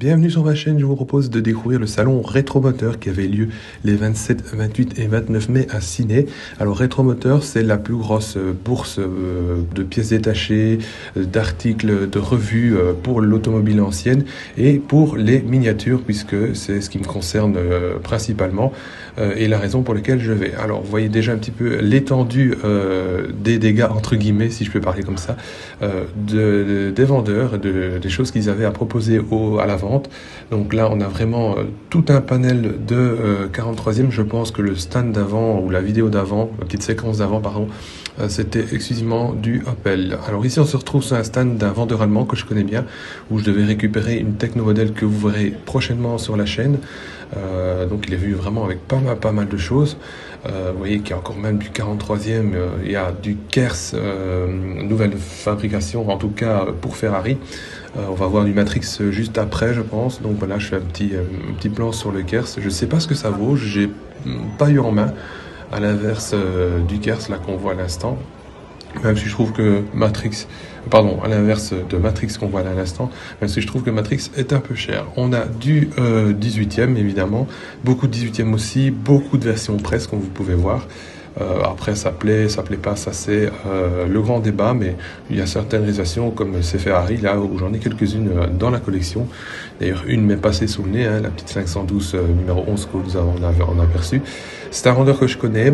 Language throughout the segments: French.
Bienvenue sur ma chaîne, je vous propose de découvrir le salon Rétromoteur qui avait lieu les 27, 28 et 29 mai à Ciné. Alors Rétromoteur, c'est la plus grosse bourse de pièces détachées, d'articles, de revues pour l'automobile ancienne et pour les miniatures puisque c'est ce qui me concerne principalement et la raison pour laquelle je vais. Alors vous voyez déjà un petit peu l'étendue des dégâts entre guillemets, si je peux parler comme ça, des vendeurs, des choses qu'ils avaient à proposer à la vente. Donc là, on a vraiment tout un panel de 43e. Je pense que le stand d'avant, ou la vidéo d'avant, la petite séquence d'avant, pardon, c'était exclusivement du Opel. Alors ici, on se retrouve sur un stand d'un vendeur allemand que je connais bien, où je devais récupérer une technomodèle que vous verrez prochainement sur la chaîne. Donc il est venu vraiment avec pas mal de choses. Vous voyez qu'il y a encore même du 43e, il y a du Kers, nouvelle fabrication, en tout cas pour Ferrari. On va voir du Matrix juste après, je pense. Donc voilà, je fais un petit plan sur le Kers. Je ne sais pas ce que ça vaut, j'ai pas eu en main, à l'inverse du Kers là qu'on voit à l'instant. Même si je trouve que à l'inverse de Matrix qu'on voit à l'instant, même si je trouve que Matrix est un peu cher. On a du 18e évidemment, beaucoup de 18e aussi, beaucoup de versions presse comme vous pouvez voir. Après ça plaît pas, ça c'est le grand débat, mais il y a certaines réalisations comme c'est Ferrari là où j'en ai quelques-unes dans la collection. D'ailleurs une m'est passée sous le nez, hein, la petite 512 numéro 11 que nous avons en aperçu. C'est un vendeur que je connais,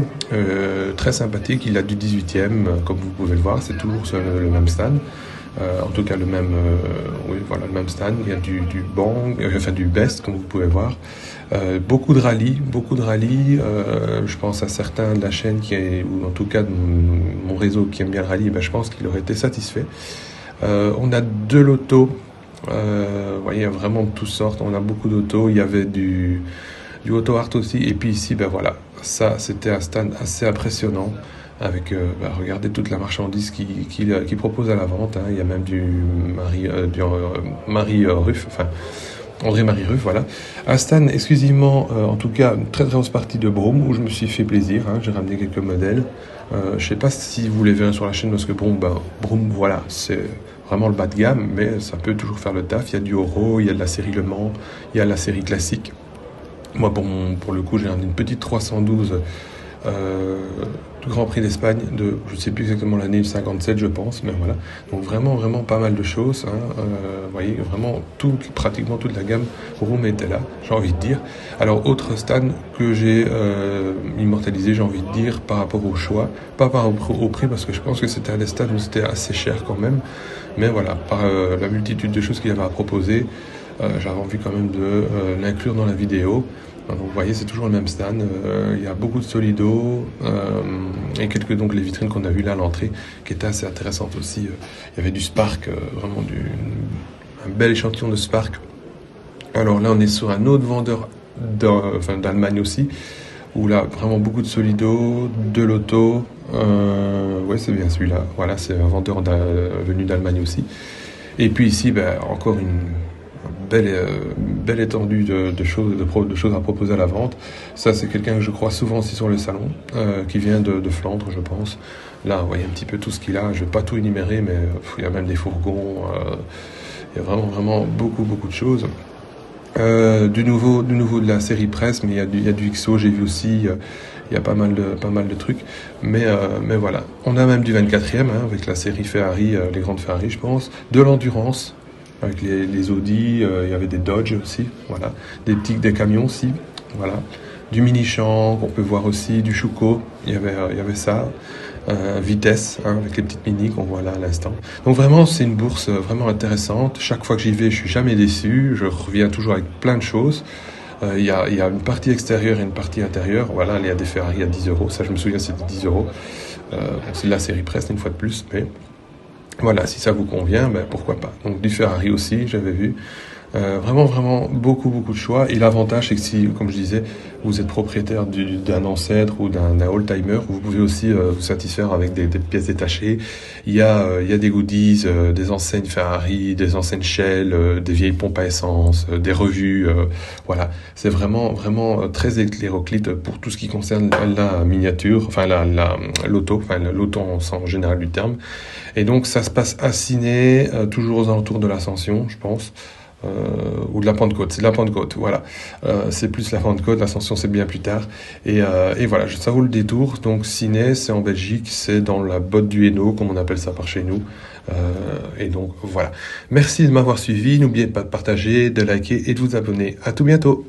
très sympathique, il a du 18e comme vous pouvez le voir, c'est toujours sur le même stand. En tout cas le même stand. Il y a du Bang, enfin du Best comme vous pouvez voir. Beaucoup de rallyes. Je pense à certains de la chaîne ou en tout cas de mon réseau qui aime bien le rallye, je pense qu'il aurait été satisfait. On a de l'auto. Vous voyez, vraiment de toutes sortes. On a beaucoup d'auto. Il y avait du Auto Art aussi. Et puis ici, voilà, ça c'était un stand assez impressionnant. Avec, regardez toute la marchandise qu'il propose à la vente. Hein. Il y a même du Marie Ruff, enfin André-Marie Ruff, voilà. Un stand exclusivement, en tout cas, une très grosse partie de Broom où je me suis fait plaisir. Hein. J'ai ramené quelques modèles. Je sais pas si vous les verrez sur la chaîne parce que Broom, voilà, c'est vraiment le bas de gamme, mais ça peut toujours faire le taf. Il y a du Oro, il y a de la série Le Mans, il y a la série classique. Moi, pour le coup, j'ai ramené une petite 312 du Grand Prix d'Espagne de, je ne sais plus exactement l'année, 57 je pense, mais voilà. Donc vraiment pas mal de choses. Hein. Vous voyez, vraiment pratiquement toute la gamme Room était là, j'ai envie de dire. Alors autre stand que j'ai immortalisé, j'ai envie de dire, par rapport au choix, pas par rapport au prix, parce que je pense que c'était un des stands où c'était assez cher quand même. Mais voilà, par la multitude de choses qu'il y avait à proposer, j'avais envie quand même de l'inclure dans la vidéo. Donc vous voyez, c'est toujours le même stand. Il y a beaucoup de Solido et quelques donc les vitrines qu'on a vues là à l'entrée qui étaient assez intéressantes aussi. Il y avait du Spark, vraiment un bel échantillon de Spark. Alors là, on est sur un autre vendeur d'Allemagne aussi, où là vraiment beaucoup de Solido, de l'auto. Ouais, c'est bien celui-là. Voilà, c'est un vendeur venu d'Allemagne aussi. Et puis ici, encore une belle étendue de choses à proposer à la vente. Ça, c'est quelqu'un que je crois souvent aussi sur le salon, qui vient de Flandre, je pense. Là, vous voyez un petit peu tout ce qu'il a. Je ne vais pas tout énumérer, mais il y a même des fourgons. Il y a vraiment beaucoup de choses. Du nouveau de la série presse, mais il y a du XO, j'ai vu aussi. Il y a pas mal de trucs. Mais voilà. On a même du 24e, hein, avec la série Ferrari, les grandes Ferrari, je pense. De l'endurance. Avec les Audi, il y avait des Dodge aussi, voilà, des camions aussi, voilà, du mini-champ qu'on peut voir aussi, du Schuco, il y avait ça, Vitesse, hein, avec les petites mini qu'on voit là à l'instant. Donc vraiment, c'est une bourse vraiment intéressante. Chaque fois que j'y vais, je suis jamais déçu. Je reviens toujours avec plein de choses. Il y a une partie extérieure et une partie intérieure. Voilà, il y a des Ferrari à 10 €. Ça, je me souviens, c'était 10 €. C'est de la série presse, une fois de plus, mais voilà, si ça vous convient, pourquoi pas. Donc du Ferrari aussi, j'avais vu. Vraiment beaucoup de choix. Et l'avantage, c'est que si, comme je disais, vous êtes propriétaire d'un ancêtre ou d'un old-timer, vous pouvez aussi vous satisfaire avec des pièces détachées. Il y a des goodies, des enseignes Ferrari, des enseignes Shell, des vieilles pompes à essence, des revues. Voilà, c'est vraiment très hétéroclite pour tout ce qui concerne la miniature, enfin l'auto, l'auto en sens général du terme. Et donc ça se passe à Ciné, toujours aux alentours de l'Ascension, je pense. ou de la Pentecôte, c'est de la Pentecôte, voilà. C'est plus la Pentecôte, l'Ascension c'est bien plus tard. Et voilà, ça vaut le détour. Donc Ciney, c'est en Belgique, c'est dans la botte du Hainaut, comme on appelle ça par chez nous. Et donc voilà. Merci de m'avoir suivi, n'oubliez pas de partager, de liker et de vous abonner. À tout bientôt.